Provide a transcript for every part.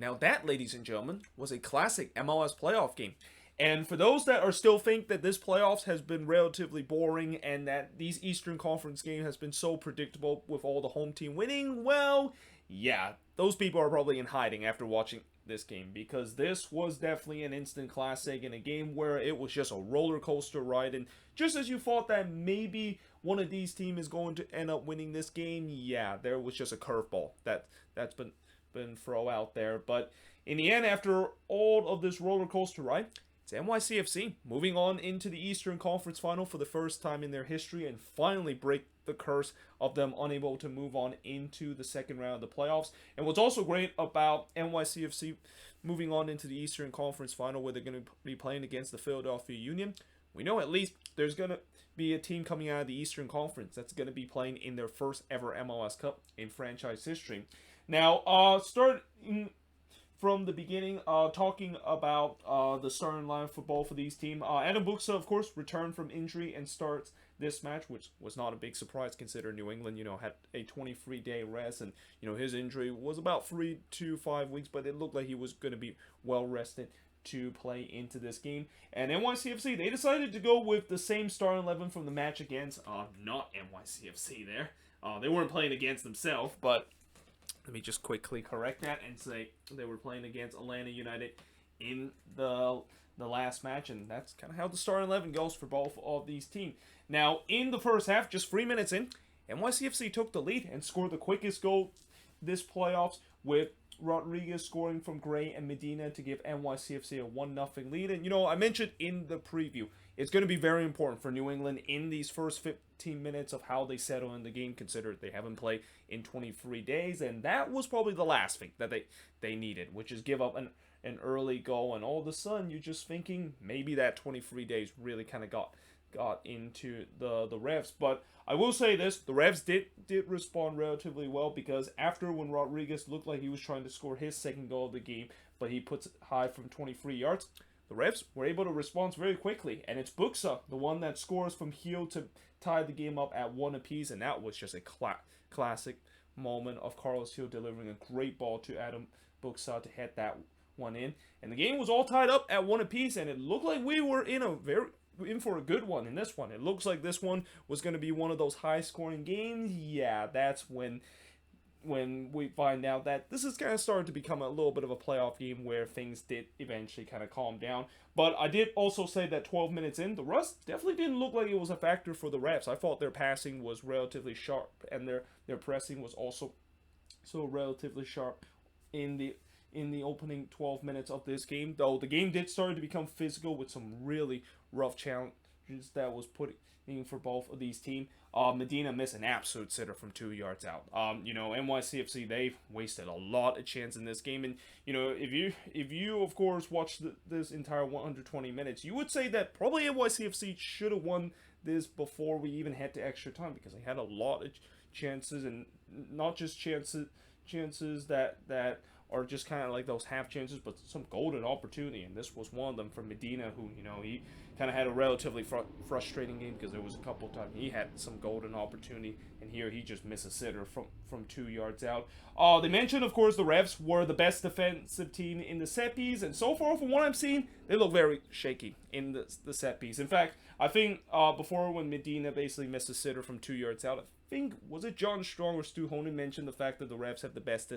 Now that, ladies and gentlemen, was a classic MLS playoff game. And for those that are still think that this playoffs has been relatively boring and that these Eastern Conference games has been so predictable with all the home team winning, well, yeah, those people are probably in hiding after watching this game because this was definitely an instant classic in a game where it was just a roller coaster ride. And just as you thought that maybe one of these teams is going to end up winning this game, yeah, there was just a curveball that's been thrown out there. But in the end, after all of this roller coaster ride, it's NYCFC moving on into the Eastern Conference Final for the first time in their history and finally break the curse of them unable to move on into the second round of the playoffs. And what's also great about NYCFC moving on into the Eastern Conference Final where they're going to be playing against the Philadelphia Union, we know at least there's going to be a team coming out of the Eastern Conference that's going to be playing in their first ever MLS Cup in franchise history. Now, starting from the beginning, talking about the starting line for both of these teams. Adam Buxa, of course, returned from injury and starts this match, which was not a big surprise considering New England, had a 23-day rest, and his injury was about 3 to 5 weeks, but it looked like he was going to be well rested to play into this game. And NYCFC, they decided to go with the same starting 11 from the match against not NYCFC there. They weren't playing against themselves, but let me just quickly correct that and say they were playing against Atlanta United in the last match, and that's kind of how the starting 11 goes for both of these teams. Now, in the first half, just 3 minutes in, NYCFC took the lead and scored the quickest goal this playoffs with Rodriguez scoring from Gray and Medina to give NYCFC a 1-0 lead. And, I mentioned in the preview, it's going to be very important for New England in these first 15 minutes of how they settle in the game, considering they haven't played in 23 days. And that was probably the last thing that they needed, which is give up an early goal. And all of a sudden, you're just thinking maybe that 23 days really kind of got into the Revs. But I will say this, the Revs did respond relatively well because after when Rodriguez looked like he was trying to score his second goal of the game, but he puts it high from 23 yards, the Revs were able to respond very quickly. And it's Buxa, the one that scores from heel to tie the game up at 1 apiece, and that was just a classic moment of Carlos Hill delivering a great ball to Adam Buxa to head that one in. And the game was all tied up at 1 apiece, and it looked like we were in for a good one in this one. It looks like this one was going to be one of those high-scoring games. Yeah, that's when we find out that this is kind of starting to become a little bit of a playoff game where things did eventually kind of calm down. But I did also say that 12 minutes in, the rust definitely didn't look like it was a factor for the Refs. I thought their passing was relatively sharp, and their pressing was also so relatively sharp in the opening 12 minutes of this game, though the game did start to become physical with some really rough challenges that was put in for both of these teams. Medina missed an absolute sitter from 2 yards out. NYCFC, they wasted a lot of chance in this game, and if you of course watched this entire 120 minutes, you would say that probably NYCFC should have won this before we even head to extra time because they had a lot of chances, and not just chances that are just kind of like those half chances, but some golden opportunity, and this was one of them for Medina, who, he kind of had a relatively frustrating game because there was a couple of times he had some golden opportunity, and here he just missed a sitter from 2 yards out. They mentioned, of course, the Revs were the best defensive team in the set piece, and so far, from what I'm seeing, they look very shaky in the set piece. In fact, I think before when Medina basically missed a sitter from 2 yards out, I think, was it John Strong or Stu Honan mentioned the fact that the Revs have the best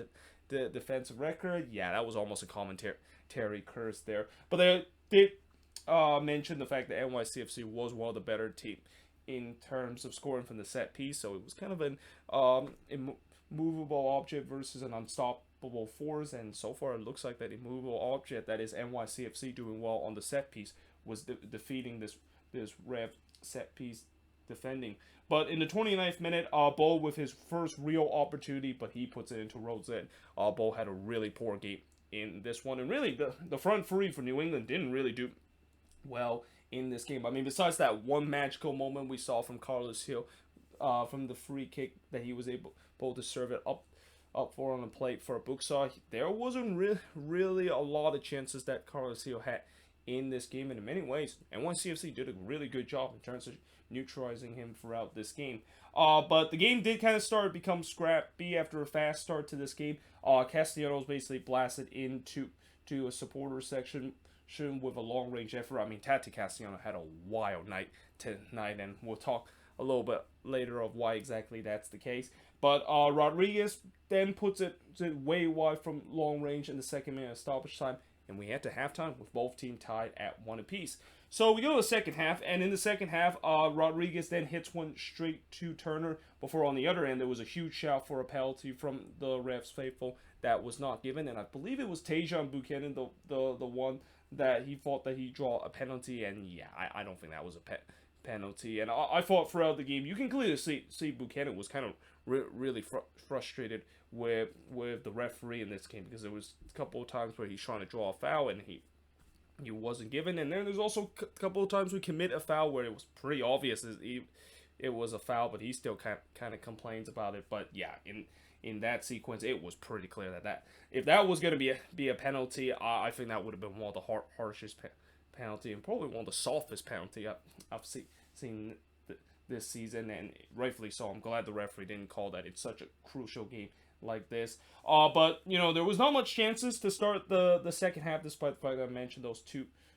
the defensive record? Yeah, that was almost a commentary curse there. But they did mention the fact that NYCFC was one of the better team in terms of scoring from the set piece. So it was kind of an immovable object versus an unstoppable force. And so far, it looks like that immovable object, that is NYCFC doing well on the set piece, was defeating this Rev set piece defending. But in the 29th minute, Bo with his first real opportunity, but he puts it into Rosette. Bo had a really poor game in this one, and really the front three for New England didn't really do well in this game. I mean, besides that one magical moment we saw from Carlos Hill, from the free kick that he was able to serve it up for on the plate for Buxa, there wasn't really a lot of chances that Carlos Hill had in this game. And in many ways, NYCFC did a really good job in terms of neutralizing him throughout this game. But the game did kind of start to become scrappy after a fast start to this game. Castellanos basically blasted into a supporter section with a long range effort. I mean, Tati Castellanos had a wild night tonight, and we'll talk a little bit later of why exactly that's the case. But Rodriguez then puts it way wide from long range in the second minute of stoppage time, and we head to halftime with both teams tied at 1 apiece. So we go to the second half, and in the second half, Rodriguez then hits one straight to Turner before on the other end there was a huge shout for a penalty from the ref's faithful that was not given, and I believe it was Tajon Buchanan, the one that he thought that he draw a penalty, and yeah, I don't think that was a penalty. And I thought throughout the game, you can clearly see Buchanan was kind of really frustrated with the referee in this game, because there was a couple of times where he's trying to draw a foul and he wasn't given, and then there's also a couple of times we commit a foul where it was pretty obvious it was a foul, but he still kind of complains about it. But yeah, in that sequence, it was pretty clear that if that was going to be a penalty, I think that would have been one of the harshest penalty, and probably one of the softest penalty I've seen this season, and rightfully so. I'm glad the referee didn't call that. It's such a crucial game like this. But there was not much chances to start the second half, despite the fact that I mentioned those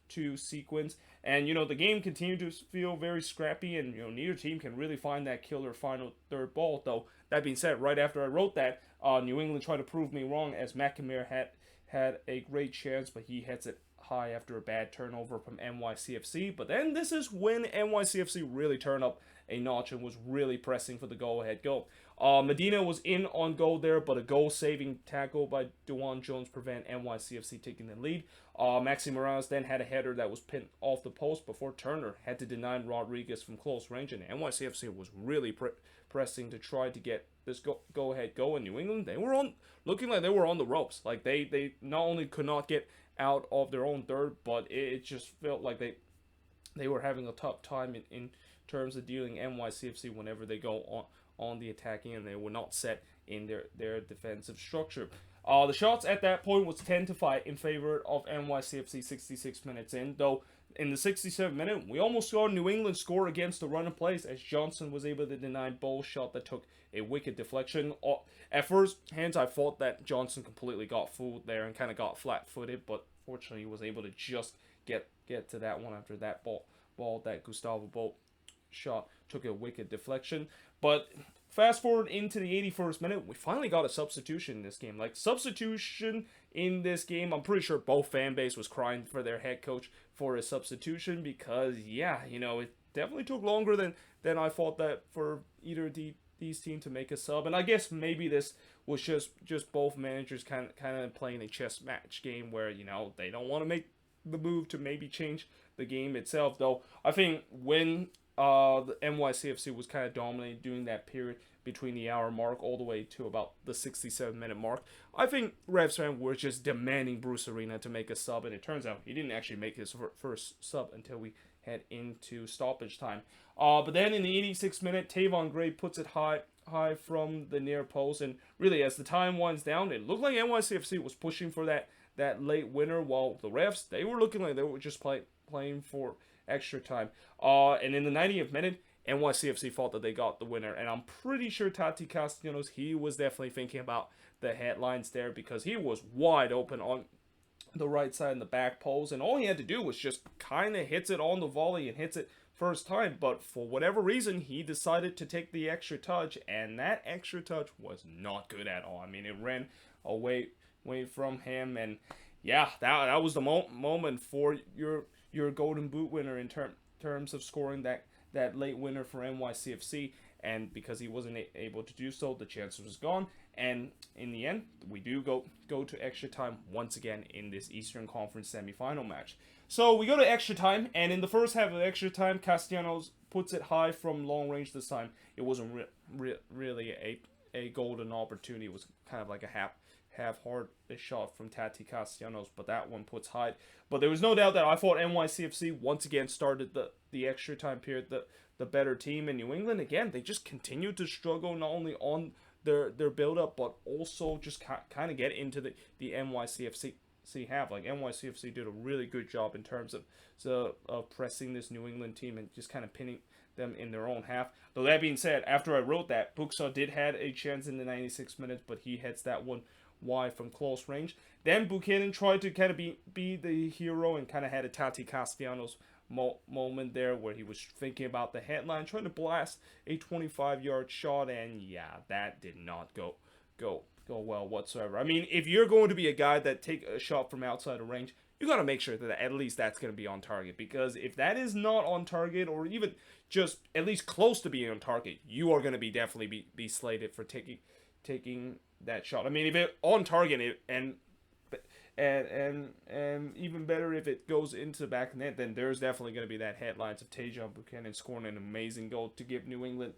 two sequence. And the game continued to feel very scrappy, and neither team can really find that killer final third ball. Though that being said, right after I wrote that, New England tried to prove me wrong, as McNamara had a great chance, but he hits it high after a bad turnover from NYCFC. But then this is when NYCFC really turned up a notch and was really pressing for the go-ahead goal. Medina was in on goal there, but a goal-saving tackle by Dewan Jones prevent NYCFC taking the lead. Maxi Morales then had a header that was pinned off the post before Turner had to deny Rodriguez from close range, and NYCFC was really pressing to try to get this go-ahead goal. In New England, they were looking like they were on the ropes. Like they not only could not get out of their own third, but it just felt like they were having a tough time in terms of dealing NYCFC whenever they go on the attacking, and they were not set in their defensive structure. The shots at that point was 10-5 in favor of NYCFC 66 minutes in, though in the 67th minute, we almost saw New England score against the run of plays, as Johnson was able to deny Bowles' shot that took a wicked deflection. At first hands, I thought that Johnson completely got fooled there and kind of got flat-footed, but fortunately he was able to just get to that one after that ball that Gustavo Bowles shot took a wicked deflection. But fast forward into the 81st minute, we finally got a substitution in this game. Substitution in this game, I'm pretty sure both fan base was crying for their head coach for a substitution, because yeah, it definitely took longer than I thought that for either of these teams to make a sub. And I guess maybe this was just both managers kind of playing a chess match game where they don't want to make the move to maybe change the game itself. Though I think when the NYCFC was kind of dominating during that period between the hour mark all the way to about the 67-minute mark, I think Revs fans were just demanding Bruce Arena to make a sub, and it turns out he didn't actually make his first sub until we head into stoppage time. But then in the 86th minute, Tavon Gray puts it high from the near post, and really as the time winds down, it looked like NYCFC was pushing for that late winner, while the refs, they were looking like they were just playing for extra time. And in the 90th minute, NYCFC thought that they got the winner, and I'm pretty sure Tati Castellanos, he was definitely thinking about the headlines there, because he was wide open on the right side in the back post, and all he had to do was just kind of hits it on the volley and hits it first time. But for whatever reason, he decided to take the extra touch, and that extra touch was not good at all. I mean, it ran away from him, and yeah, that was the moment for your golden boot winner in terms of scoring that late winner for NYCFC. And because he wasn't able to do so, the chance was gone. And in the end, we do go to extra time once again in this Eastern Conference semifinal match. So we go to extra time, and in the first half of extra time, Castellanos puts it high from long range this time. It wasn't really a golden opportunity. It was kind of like a half-hard shot from Tati Castellanos, but that one puts high. But there was no doubt that I thought NYCFC once again started the extra time period the better team. In New England, again, they just continued to struggle not only on their build-up, but also just kind of get into the NYCFC have. Like NYCFC did a really good job in terms of pressing this New England team and just kind of pinning them in their own half. Though that being said, after I wrote that, Buxa did had a chance in the 96 minutes, but he hits that one wide from close range. Then Buchanan tried to kind of be the hero and kind of had a Tati Castellanos moment there where he was thinking about the headline, trying to blast a 25-yard shot, and yeah, that did not go well whatsoever. I mean, if you're going to be a guy that take a shot from outside of range, you got to make sure that at least that's going to be on target, because if that is not on target, or even just at least close to being on target, you are going to be definitely be slated for taking that shot. I mean, if it on target and even better if it goes into the back net, then there's definitely going to be that headlines of Tajon Buchanan scoring an amazing goal to give New England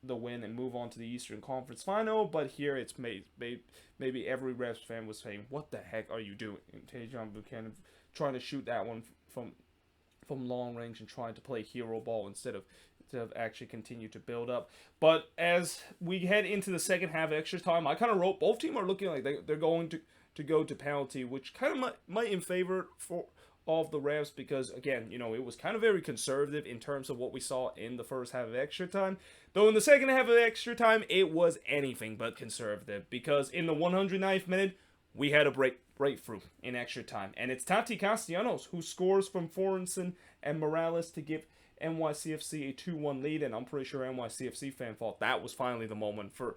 the win and move on to the Eastern Conference Final. But here it's maybe every Revs fan was saying, what the heck are you doing? And Tajon Buchanan trying to shoot that one from long range and trying to play hero ball instead of actually continue to build up. But as we head into the second half extra time, I kind of wrote both teams are looking like they're going to go to penalty, which kind of might in favor of the Revs, because again, it was kind of very conservative in terms of what we saw in the first half of extra time. Though in the second half of extra time, it was anything but conservative, because in the 109th minute, we had a breakthrough in extra time, and it's Tati Castellanos who scores from Forensen and Morales to give NYCFC a 2-1 lead, and I'm pretty sure NYCFC fan thought that was finally the moment for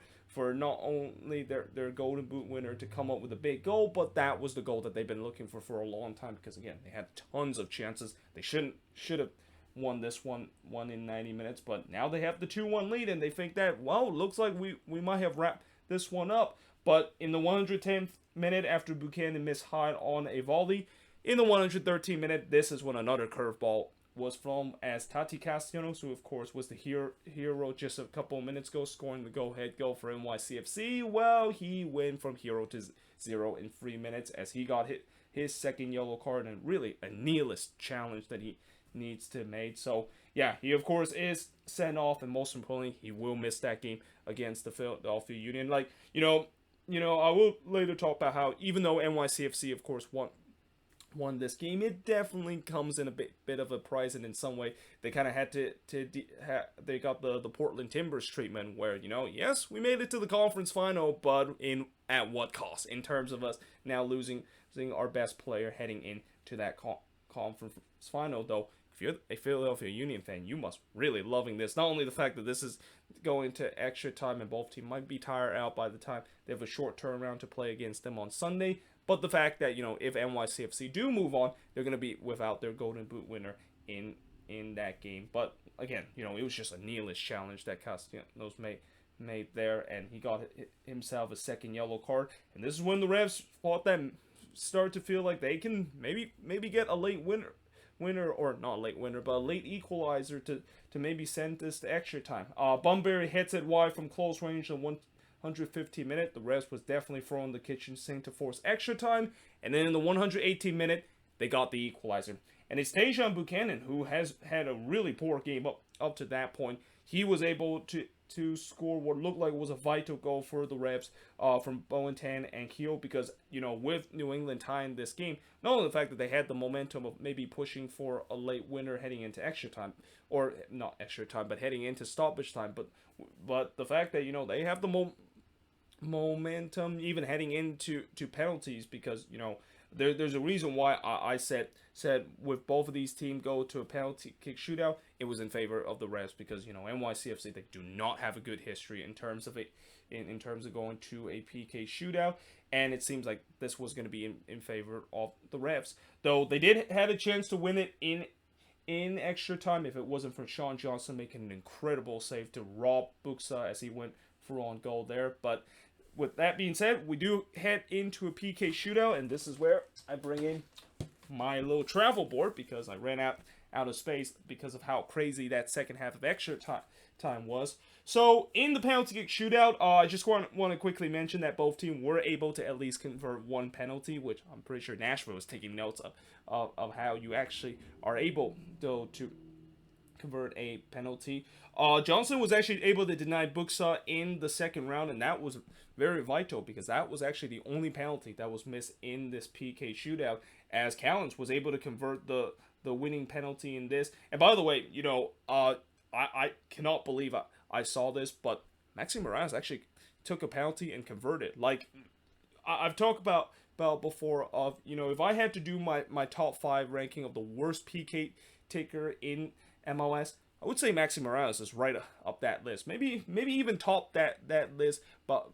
not only their Golden Boot winner to come up with a big goal, but that was the goal that they've been looking for a long time, because again, they had tons of chances. They should have won this one in 90 minutes, but now they have the 2-1 lead, and they think that, well, looks like we might have wrapped this one up. But in the 110th minute, after Buchanan missed high on a volley, in the 113th minute, this is when another curveball was from, as Tati Castellanos, who of course was the hero just a couple of minutes ago, scoring the go-ahead goal for NYCFC. Well, he went from hero to zero in 3 minutes, as he got his second yellow card, and really a nihilist challenge that he needs to make. So yeah, he of course is sent off, and most importantly, he will miss that game against the Philadelphia Union. Like, I will later talk about how, even though NYCFC of course won this game, it definitely comes in a bit of a price, and in some way they kind of had they got the Portland Timbers treatment, where yes, we made it to the conference final, but at what cost, in terms of us now losing our best player heading into that conference final. Though if you're a Philadelphia Union fan, you must really loving this. Not only the fact that this is going to extra time and both teams might be tired out by the time they have a short turnaround to play against them on Sunday, but the fact that, if NYCFC do move on, they're going to be without their Golden Boot winner in that game. But again, it was just a nihilist challenge that Castellanos made there, and he got himself a second yellow card. And this is when the Revs thought that start to feel like they can maybe get a late winner, or not a late winner, but a late equalizer to maybe send this to extra time. Bunbury hits it wide from close range in 150 minute. The Revs was definitely throwing the kitchen sink to force extra time, and then in the 118 minute, they got the equalizer. And it's Tajon Buchanan, who has had a really poor game up to that point. He was able to score what looked like was a vital goal for the Revs from Bowentan and Keel, because, with New England tying this game, not only the fact that they had the momentum of maybe pushing for a late winner heading into extra time, or not extra time, but heading into stoppage time, but the fact that, they have the momentum even heading into penalties, because, there's a reason why I said with both of these teams go to a penalty kick shootout, it was in favor of the Revs, because NYCFC, they do not have a good history in terms of in terms of going to a PK shootout, and it seems like this was going to be in favor of the Revs. Though they did have a chance to win it in extra time if it wasn't for Sean Johnson making an incredible save to rob Buxa as he went for on goal there. But with that being said, we do head into a PK shootout, and this is where I bring in my little travel board, because I ran out of space because of how crazy that second half of extra time was. So in the penalty kick shootout, I just want to quickly mention that both teams were able to at least convert one penalty, which I'm pretty sure Nashville was taking notes of how you actually are able, though, to convert a penalty. Johnson was actually able to deny Buxa in the second round, and that was very vital because that was actually the only penalty that was missed in this PK shootout, as Callens was able to convert the winning penalty in this. And by the way, I cannot believe I saw this, but Maxi Morales actually took a penalty and converted. Like, I've talked about before of, if I had to do my top 5 ranking of the worst PK taker in MLS, I would say Maxi Morales is right up that list. Maybe even top that list, but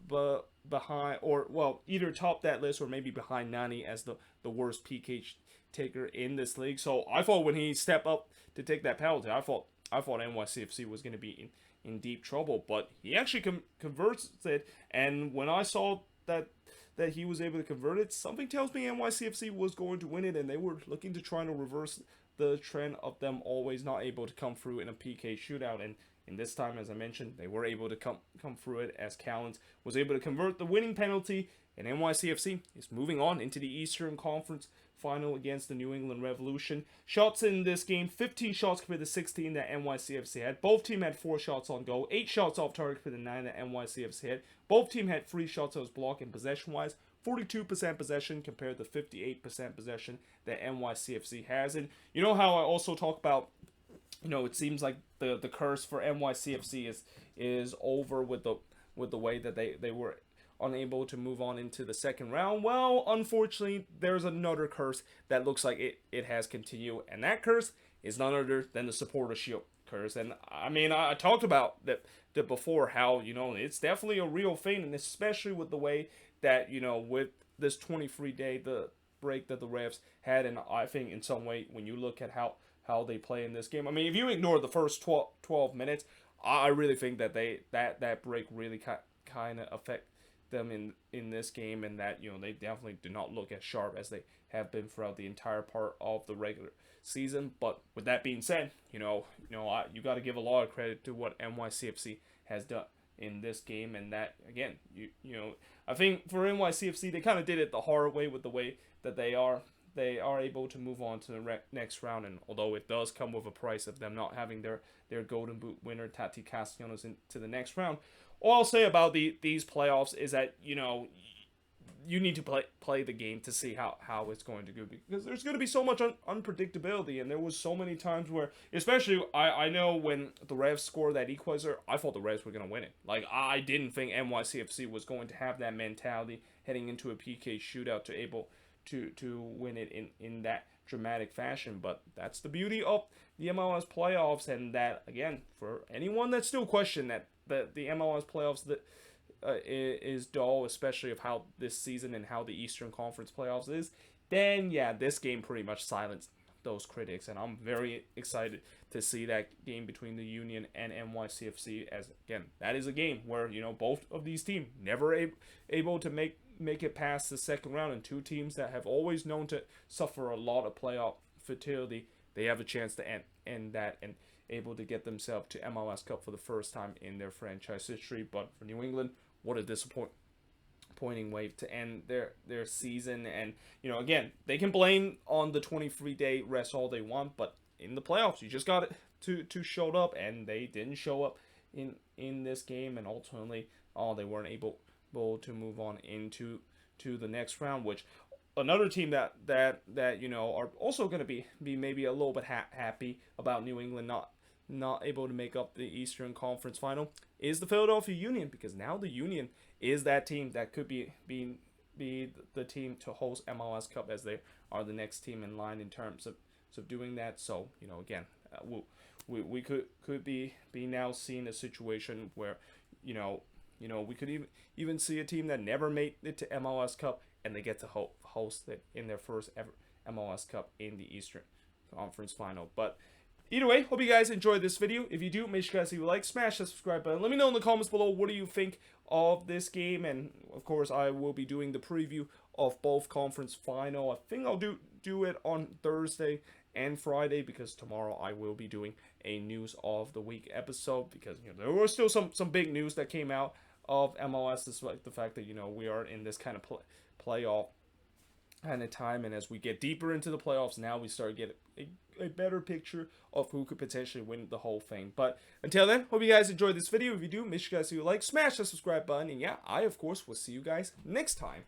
behind, or well, either top that list or maybe behind Nani as the worst PK taker in this league. So I thought when he stepped up to take that penalty, I thought NYCFC was going to be in deep trouble, but he actually converts it. And when I saw that he was able to convert it, something tells me NYCFC was going to win it, and they were looking to try to reverse the trend of them always not able to come through in a PK shootout. And in this time, as I mentioned, they were able to come through it, as Callens was able to convert the winning penalty, and NYCFC is moving on into the Eastern Conference Final against the New England Revolution. Shots in this game, 15 shots compared to 16 that NYCFC had. Both teams had 4 shots on goal, 8 shots off target for the 9 that NYCFC had. Both teams had 3 shots that was blocked, and possession-wise, 42% possession compared to 58% possession that NYCFC has. And you know how I also talk about, it seems like the curse for NYCFC is over with the way that they were unable to move on into the second round. Well, unfortunately, there's another curse that looks like it has continued, and that curse is none other than the Supporter Shield curse. And I mean, I talked about that before, how it's definitely a real thing, and especially with the way that with this 23-day the break that the refs had. And I think in some way, when you look at how they play in this game, I mean, if you ignore the first 12 minutes, I really think that that break really kind of affect them in this game, and that they definitely do not look as sharp as they have been throughout the entire part of the regular season. But with that being said, you got to give a lot of credit to what NYCFC has done in this game, and that again, I think for NYCFC, they kind of did it the hard way with the way that they are able to move on to the next round. And although it does come with a price of them not having their Golden Boot winner Tati Castellanos into the next round, all I'll say about these playoffs is that you need to play the game to see how it's going to go, because there's going to be so much unpredictability. And there was so many times where, especially I know when the Revs scored that equalizer, I thought the Revs were going to win it. Like, I didn't think NYCFC was going to have that mentality heading into a PK shootout to able to win it in that dramatic fashion. But that's the beauty of the MLS playoffs, and that, again, for anyone that still question that the MLS playoffs is dull, especially of how this season and how the Eastern Conference playoffs is, then yeah, this game pretty much silenced those critics. And I'm very excited to see that game between the Union and NYCFC, as again, that is a game where both of these teams never able to make it past the second round, and two teams that have always known to suffer a lot of playoff fatigue, they have a chance to end that and able to get themselves to MLS Cup for the first time in their franchise history. But for New England, what a disappointing way to end their season. And again, they can blame on the 23-day rest all they want, but in the playoffs, you just got to show up, and they didn't show up in this game, and ultimately, they weren't able to move on into the next round, which another team that are also going to be maybe a little bit happy about New England not able to make up the Eastern Conference Final is the Philadelphia Union, because now the Union is that team that could be the team to host MLS Cup, as they are the next team in line in terms of doing that. So again, we could be now seeing a situation where we could even see a team that never made it to MLS Cup, and they get to host it in their first ever MLS Cup in the Eastern Conference Final. But either way, hope you guys enjoyed this video. If you do, make sure you guys leave a like, smash that subscribe button. Let me know in the comments below, what do you think of this game? And of course, I will be doing the preview of both conference final. I think I'll do it on Thursday and Friday, because tomorrow I will be doing a news of the week episode, because there was still some big news that came out of MLS, despite the fact that we are in this kind of playoff kind of time. And as we get deeper into the playoffs, now we start getting a better picture of who could potentially win the whole thing. But until then, hope you guys enjoyed this video. If you do, make sure you guys do like, smash the subscribe button, and yeah, I of course will see you guys next time.